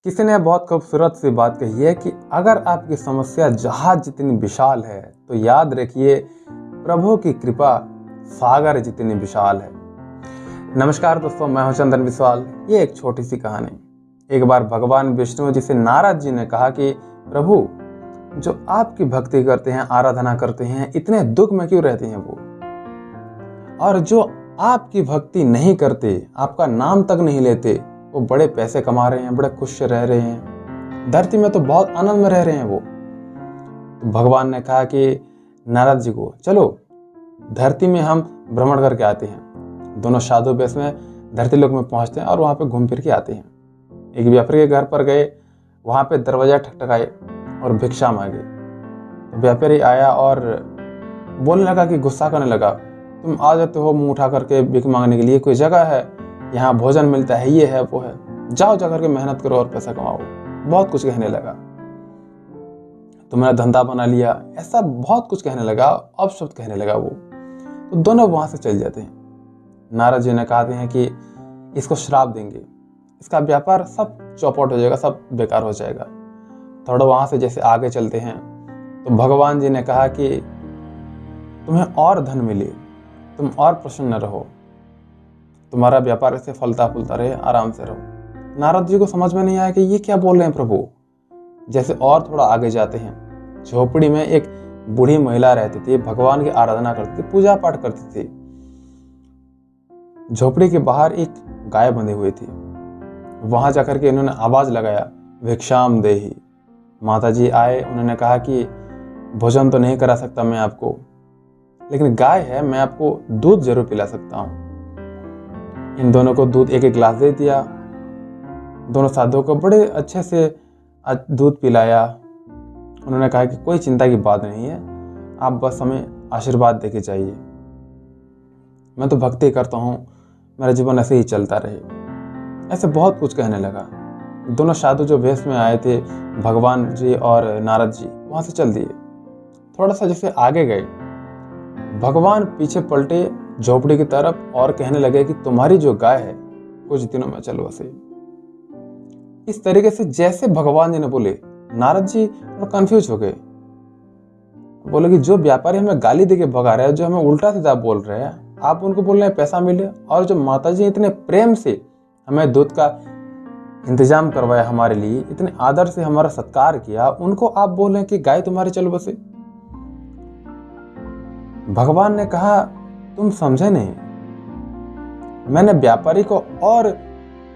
किसी ने बहुत खूबसूरत सी बात कही है कि अगर आपकी समस्या जहाज जितनी विशाल है तो याद रखिए प्रभु की कृपा सागर जितनी विशाल है। नमस्कार दोस्तों, मैं हूं चंदन विश्वाल। ये एक छोटी सी कहानी। एक बार भगवान विष्णु जी से नारद जी ने कहा कि प्रभु, जो आपकी भक्ति करते हैं, आराधना करते हैं, इतने दुख में क्यों रहते हैं वो, और जो आपकी भक्ति नहीं करते, आपका नाम तक नहीं लेते, वो बड़े पैसे कमा रहे हैं, बड़े खुश रह रहे हैं, धरती में तो बहुत आनंद में रह रहे हैं वो। तो भगवान ने कहा कि नारद जी को चलो धरती में हम भ्रमण करके आते हैं। दोनों साधु वेश में धरती लोक में पहुंचते हैं और वहां पे घूम फिर के आते हैं। एक व्यापारी के घर पर गए, वहां पे दरवाजा ठकठकाए और भिक्षा मांगे। तो व्यापारी आया और बोलने लगा कि गुस्सा करने लगा, तुम आ जाते हो मुंह उठा करके भीख मांगने के लिए, कोई जगह है, यहाँ भोजन मिलता है, ये है वो है, जाओ जा करके मेहनत करो और पैसा कमाओ। बहुत कुछ कहने लगा, तुमने धंधा बना लिया, ऐसा बहुत कुछ कहने लगा, अपशब्द कहने लगा वो। तो दोनों वहां से चल जाते हैं। नारद जी ने कहते हैं कि इसको श्राप देंगे, इसका व्यापार सब चौपट हो जाएगा, सब बेकार हो जाएगा। थोड़ा वहां से जैसे आगे चलते हैं तो भगवान जी ने कहा कि तुम्हें और धन मिले, तुम और प्रसन्न रहो, तुम्हारा व्यापार ऐसे फलता फूलता रहे, आराम से रहो। नारद जी को समझ में नहीं आया कि ये क्या बोल रहे हैं प्रभु। जैसे और थोड़ा आगे जाते हैं, झोपड़ी में एक बूढ़ी महिला रहती थी, भगवान की आराधना करती थी, पूजा पाठ करती थी। झोपड़ी के बाहर एक गाय बंधी हुई थी। वहां जाकर के इन्होंने आवाज लगाया, भिक्षाम देहि। माता जी आए, उन्होंने कहा कि भोजन तो नहीं करा सकता मैं आपको, लेकिन गाय है, मैं आपको दूध जरूर पिला सकता हूँ। इन दोनों को दूध एक एक गिलास दे दिया। दोनों साधुओं को बड़े अच्छे से दूध पिलाया। उन्होंने कहा कि कोई चिंता की बात नहीं है, आप बस हमें आशीर्वाद देके जाइए, मैं तो भक्ति करता हूँ, मेरा जीवन ऐसे ही चलता रहे। ऐसे बहुत कुछ कहने लगा। दोनों साधु जो वेश में आए थे, भगवान जी और नारद जी, वहां से चल दिए। थोड़ा सा जैसे आगे गए, भगवान पीछे पलटे झोपड़ी की तरफ और कहने लगे कि तुम्हारी जो गाय है कुछ दिनों में चल बसे। इस तरीके से जैसे भगवान जी ने बोले, नारद जी थोड़ा कंफ्यूज हो गए। बोले कि जो व्यापारी हमें गाली देके भगा रहे हैं, जो हमें उल्टा सीधा बोल रहे हैं, आप उनको बोल रहे हैं पैसा मिले, और जो माता जी इतने प्रेम से हमें दूध का इंतजाम करवाया, हमारे लिए इतने आदर से हमारा सत्कार किया, उनको आप बोल रहे हैं कि गाय तुम्हारी चल बसे। भगवान ने कहा तुम समझे नहीं, मैंने व्यापारी को और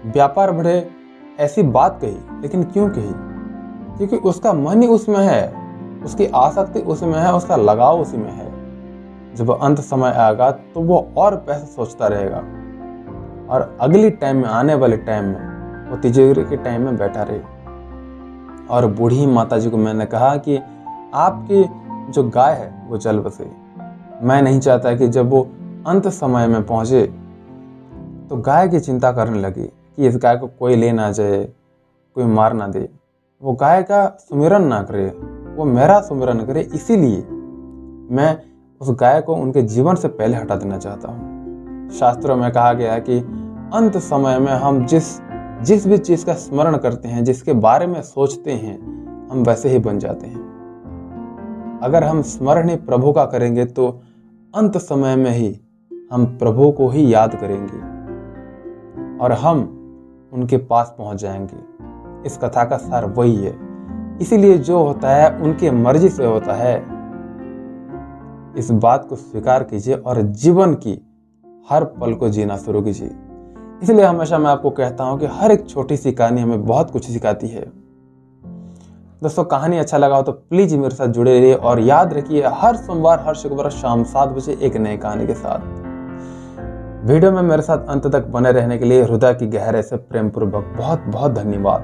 व्यापार बढ़े ऐसी बात कही, लेकिन क्यों कही? क्योंकि उसका मन ही उसमें है, उसकी आसक्ति उसमें है, उसका लगाव उसी में है। जब अंत समय आएगा तो वो और पैसा सोचता रहेगा, और अगली टाइम में, आने वाले टाइम में, वो तिजोरी के टाइम में बैठा रहे। और बूढ़ी माता जी को मैंने कहा कि आपकी जो गाय है वो चल बसे। मैं नहीं चाहता कि जब वो अंत समय में पहुंचे तो गाय की चिंता करने लगी कि इस गाय को कोई ले ना जाए, कोई मार ना दे। वो गाय का सुमिरन ना करे, वो मेरा सुमिरन करे। इसीलिए मैं उस गाय को उनके जीवन से पहले हटा देना चाहता हूँ। शास्त्रों में कहा गया है कि अंत समय में हम जिस भी चीज का स्मरण करते हैं, जिसके बारे में सोचते हैं, हम वैसे ही बन जाते हैं। अगर हम स्मरण ही प्रभु का करेंगे तो अंत समय में ही हम प्रभु को ही याद करेंगे और हम उनके पास पहुंच जाएंगे। इस कथा का सार वही है। इसीलिए जो होता है उनकी मर्जी से होता है। इस बात को स्वीकार कीजिए और जीवन की हर पल को जीना शुरू कीजिए। इसलिए हमेशा मैं आपको कहता हूं कि हर एक छोटी सी कहानी हमें बहुत कुछ सिखाती है। दोस्तों, कहानी अच्छा लगा हो तो प्लीज मेरे साथ जुड़े रहिए, और याद रखिए हर सोमवार, हर शुक्रवार शाम 7 बजे एक नई कहानी के साथ। वीडियो में मेरे साथ अंत तक बने रहने के लिए हृदय की गहराई से प्रेम पूर्वक बहुत बहुत धन्यवाद।